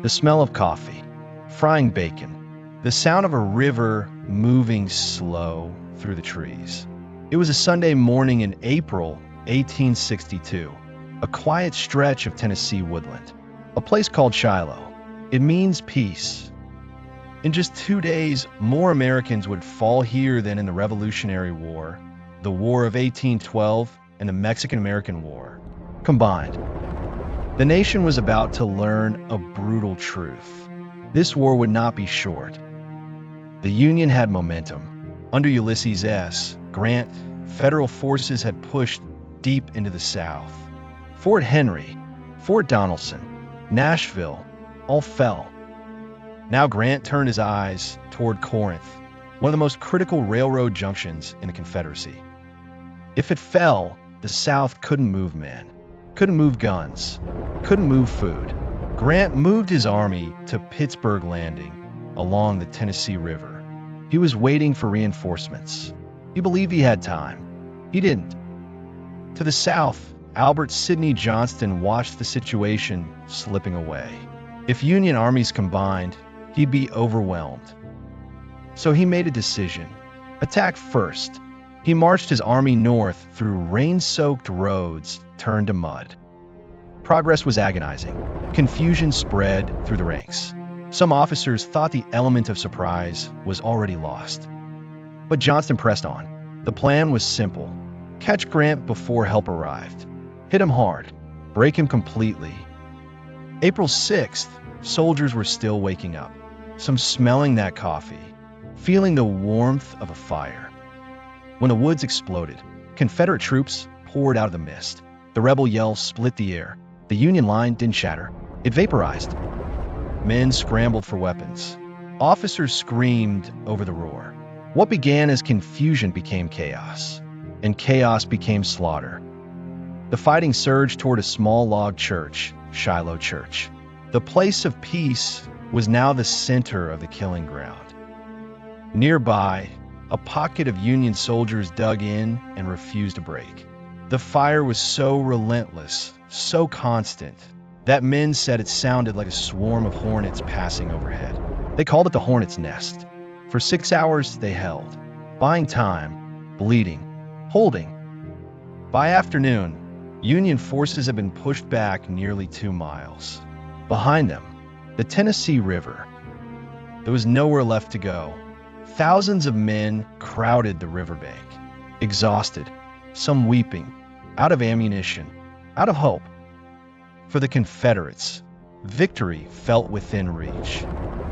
The smell of coffee, frying bacon, the sound of a river moving slow through the trees. It was a Sunday morning in April 1862, a quiet stretch of Tennessee woodland, a place called Shiloh. It means peace. In just 2 days, more Americans would fall here than in the Revolutionary War, the War of 1812, and the Mexican-American War combined. The nation was about to learn a brutal truth. This war would not be short. The Union had momentum. Under Ulysses S. Grant, federal forces had pushed deep into the South. Fort Henry, Fort Donelson, Nashville, all fell. Now Grant turned his eyes toward Corinth, one of the most critical railroad junctions in the Confederacy. If it fell, the South couldn't move men, couldn't move guns, couldn't move food. Grant moved his army to Pittsburgh Landing along the Tennessee River. He was waiting for reinforcements. He believed he had time. He didn't. To the south, Albert Sidney Johnston watched the situation slipping away. If Union armies combined, he'd be overwhelmed. So he made a decision. Attack first. He marched his army north through rain-soaked roads turned to mud. Progress was agonizing. Confusion spread through the ranks. Some officers thought the element of surprise was already lost. But Johnston pressed on. The plan was simple. Catch Grant before help arrived. Hit him hard. Break him completely. April 6th, soldiers were still waking up. Some smelling that coffee, feeling the warmth of a fire. When the woods exploded, Confederate troops poured out of the mist. The rebel yell split the air. The Union line didn't shatter. It vaporized. Men scrambled for weapons. Officers screamed over the roar. What began as confusion became chaos, and chaos became slaughter. The fighting surged toward a small log church, Shiloh Church. The place of peace was now the center of the killing ground. Nearby, a pocket of Union soldiers dug in and refused to break. The fire was so relentless, so constant, that men said it sounded like a swarm of hornets passing overhead. They called it the Hornet's nest. For 6 hours, they held, buying time, bleeding, holding. By afternoon, Union forces had been pushed back nearly 2 miles. Behind them, the Tennessee River. There was nowhere left to go. Thousands of men crowded the riverbank, exhausted, some weeping, out of ammunition, out of hope. For the Confederates, victory felt within reach.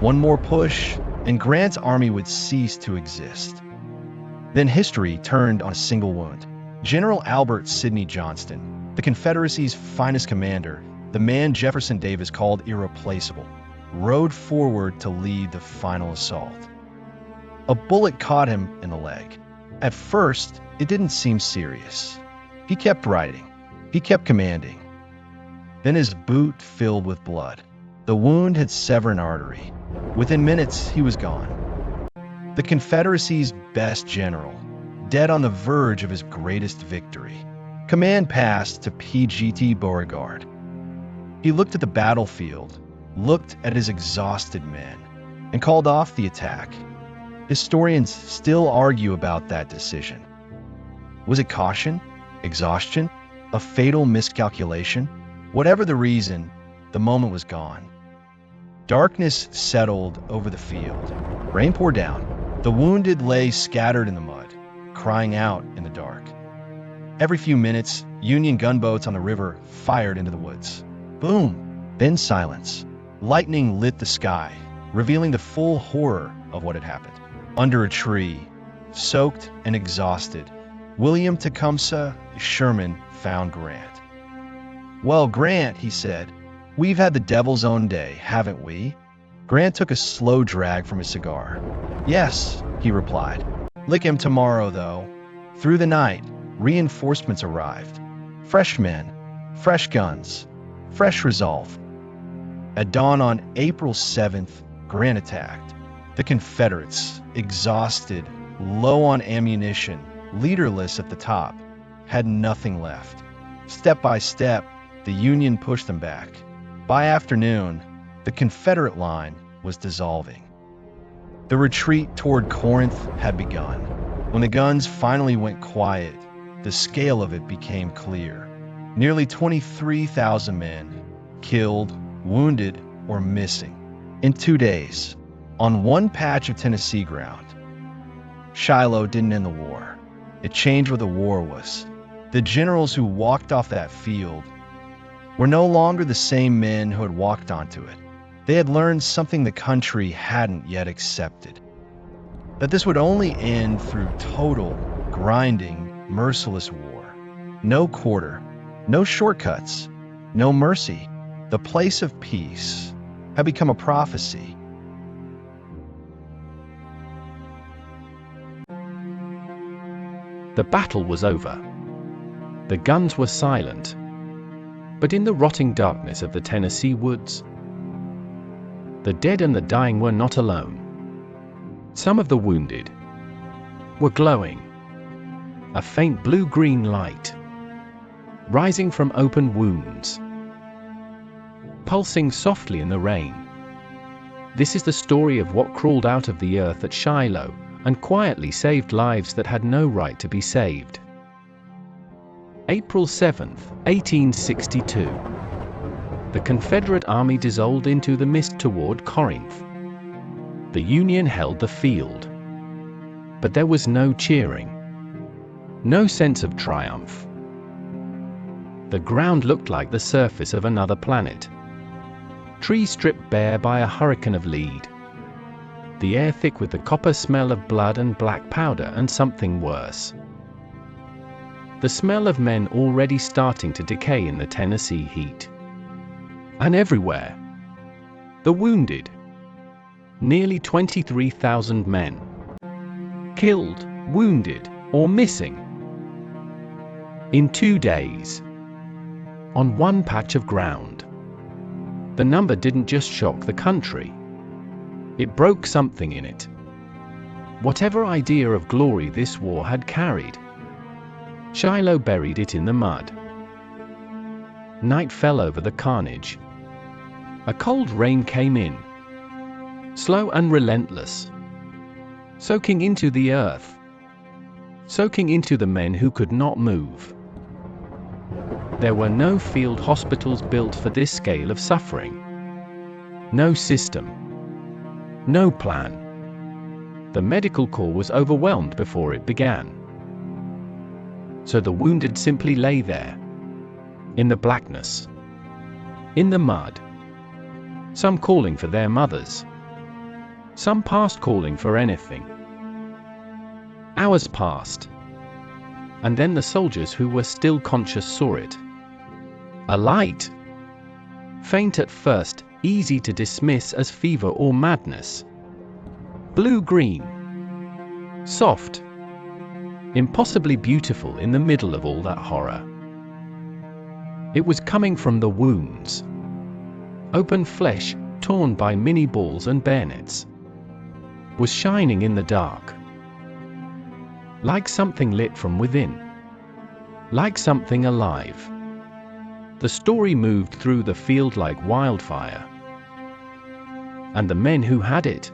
One more push, and Grant's army would cease to exist. Then history turned on a single wound. General Albert Sidney Johnston, the Confederacy's finest commander, the man Jefferson Davis called irreplaceable, rode forward to lead the final assault. A bullet caught him in the leg. At first, it didn't seem serious. He kept riding. He kept commanding. Then his boot filled with blood. The wound had severed an artery. Within minutes, he was gone. The Confederacy's best general, dead on the verge of his greatest victory. Command passed to P.G.T. Beauregard. He looked at the battlefield, looked at his exhausted men, and called off the attack. Historians still argue about that decision. Was it caution? Exhaustion? A fatal miscalculation? Whatever the reason, the moment was gone. Darkness settled over the field. Rain poured down. The wounded lay scattered in the mud, crying out in the dark. Every few minutes, Union gunboats on the river fired into the woods. Boom! Then silence. Lightning lit the sky, revealing the full horror of what had happened. Under a tree, soaked and exhausted, William Tecumseh Sherman found Grant. "Well, Grant," he said, "we've had the devil's own day, haven't we?" Grant took a slow drag from his cigar. "Yes," he replied. "Lick him tomorrow, though." Through the night, reinforcements arrived. Fresh men, fresh guns, fresh resolve. At dawn on April 7th, Grant attacked. The Confederates, exhausted, low on ammunition, leaderless at the top, had nothing left. Step by step, the Union pushed them back. By afternoon, The Confederate line was dissolving. The retreat toward Corinth had begun. When the guns finally went quiet, the scale of it became clear. Nearly 23,000 men killed, wounded, or missing in 2 days on one patch of Tennessee ground. Shiloh didn't end the war. It changed what the war was. The generals who walked off that field were no longer the same men who had walked onto it. They had learned something the country hadn't yet accepted: that this would only end through total, grinding, merciless war. No quarter, no shortcuts, no mercy. The place of peace had become a prophecy. The battle was over. The guns were silent. But in the rotting darkness of the Tennessee woods, the dead and the dying were not alone. Some of the wounded were glowing, a faint blue-green light, rising from open wounds, pulsing softly in the rain. This is the story of what crawled out of the earth at Shiloh and quietly saved lives that had no right to be saved. April 7, 1862. The Confederate army dissolved into the mist toward Corinth. The Union held the field. But there was no cheering, no sense of triumph. The ground looked like the surface of another planet. Trees stripped bare by a hurricane of lead. The air thick with the copper smell of blood and black powder and something worse. The smell of men already starting to decay in the Tennessee heat. And everywhere, the wounded. Nearly 23,000 men. Killed, wounded, or missing. In 2 days. On one patch of ground. The number didn't just shock the country. It broke something in it. Whatever idea of glory this war had carried, Shiloh buried it in the mud. Night fell over the carnage. A cold rain came in, slow and relentless, soaking into the earth, soaking into the men who could not move. There were no field hospitals built for this scale of suffering. No system. No plan. The medical corps was overwhelmed before it began. So the wounded simply lay there, in the blackness, in the mud. Some calling for their mothers, some past calling for anything. Hours passed, and then the soldiers who were still conscious saw it. A light, faint at first, easy to dismiss as fever or madness. Blue-green, soft, impossibly beautiful in the middle of all that horror. It was coming from the wounds. Open flesh, torn by mini balls and bayonets, was shining in the dark. Like something lit from within. Like something alive. The story moved through the field like wildfire. And the men who had it,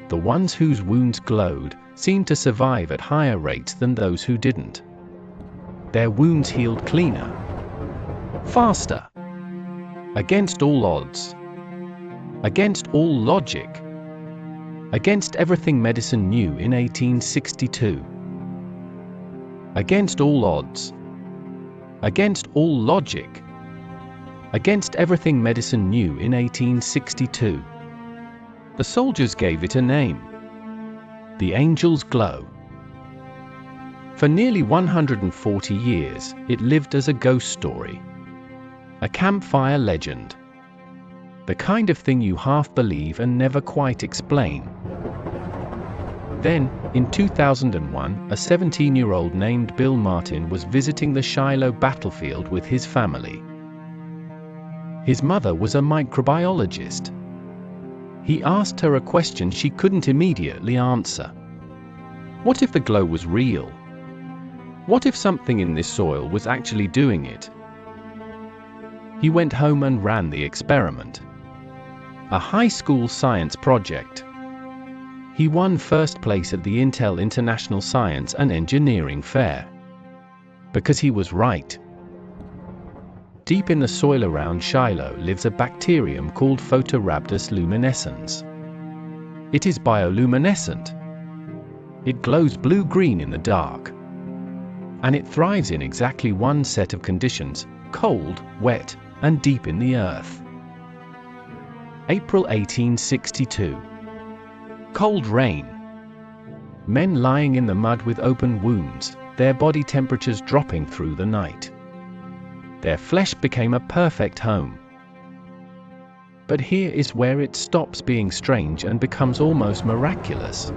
the ones whose wounds glowed, seemed to survive at higher rates than those who didn't. Their wounds healed cleaner, faster, against all odds, against all logic, against everything medicine knew in 1862. Against all odds, against all logic, against everything medicine knew in 1862. The soldiers gave it a name: the Angel's Glow. For nearly 140 years, it lived as a ghost story, a campfire legend, the kind of thing you half believe and never quite explain. Then, in 2001, a 17-year-old named Bill Martin was visiting the Shiloh battlefield with his family. His mother was a microbiologist. He asked her a question she couldn't immediately answer. What if the glow was real? What if something in this soil was actually doing it? He went home and ran the experiment. a high school science project. He won first place at the Intel International Science and Engineering Fair. Because he was right. Deep in the soil around Shiloh lives a bacterium called Photorhabdus luminescens. It is bioluminescent. It glows blue-green in the dark. And it thrives in exactly one set of conditions: cold, wet, and deep in the earth. April 1862. Cold rain. Men lying in the mud with open wounds, their body temperatures dropping through the night. Their flesh became a perfect home. But here is where it stops being strange and becomes almost miraculous.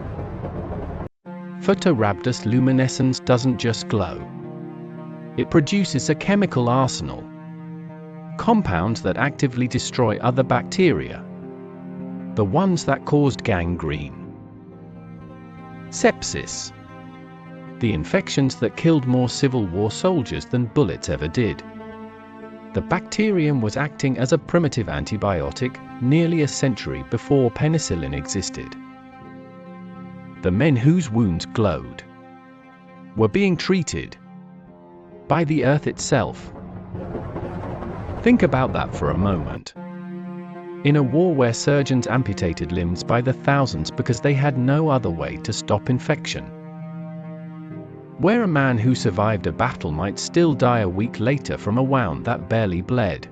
Photorhabdus luminescens doesn't just glow. It produces a chemical arsenal. Compounds that actively destroy other bacteria. The ones that caused gangrene. Sepsis. The infections that killed more Civil War soldiers than bullets ever did. The bacterium was acting as a primitive antibiotic nearly a century before penicillin existed. The men whose wounds glowed were being treated by the earth itself. Think about that for a moment. In a war where surgeons amputated limbs by the thousands because they had no other way to stop infection. Where a man who survived a battle might still die a week later from a wound that barely bled.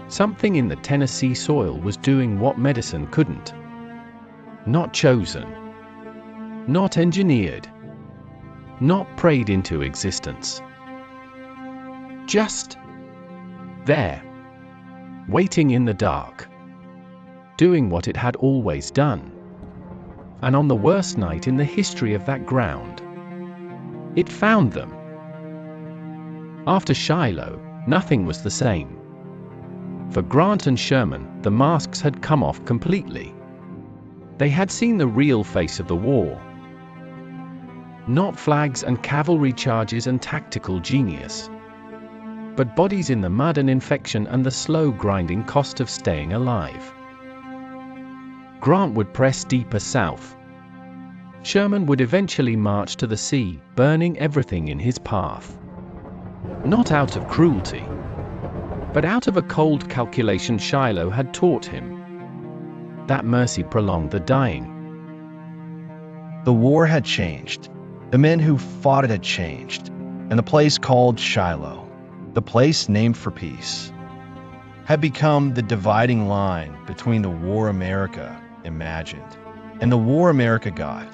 Something in the Tennessee soil was doing what medicine couldn't. Not chosen. Not engineered. Not prayed into existence. Just there. Waiting in the dark. Doing what it had always done. And on the worst night in the history of that ground, it found them. After Shiloh, nothing was the same. For Grant and Sherman, the masks had come off completely. They had seen the real face of the war. Not flags and cavalry charges and tactical genius, but bodies in the mud and infection and the slow grinding cost of staying alive. Grant would press deeper south. Sherman would eventually march to the sea, burning everything in his path. Not out of cruelty, but out of a cold calculation Shiloh had taught him. That mercy prolonged the dying. The war had changed. The men who fought it had changed. And the place called Shiloh, the place named for peace, had become the dividing line between the war America imagined and the war America got.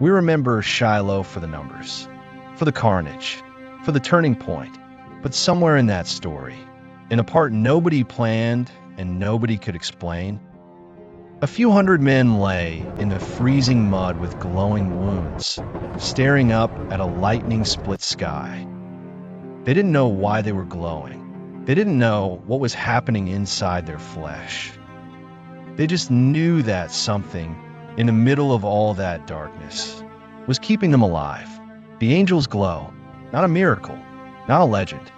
We remember Shiloh for the numbers, for the carnage, for the turning point, but somewhere in that story, in a part nobody planned and nobody could explain, a few hundred men lay in the freezing mud with glowing wounds, staring up at a lightning-split sky. They didn't know why they were glowing. They didn't know what was happening inside their flesh. They just knew that something, in the middle of all that darkness, was keeping them alive. The angel's glow, not a miracle, not a legend.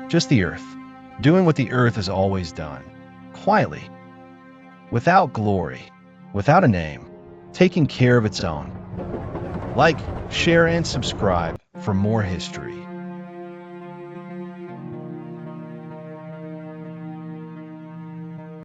Just the earth, doing what the earth has always done, quietly, without glory, without a name, taking care of its own. Like, share, and subscribe for more history.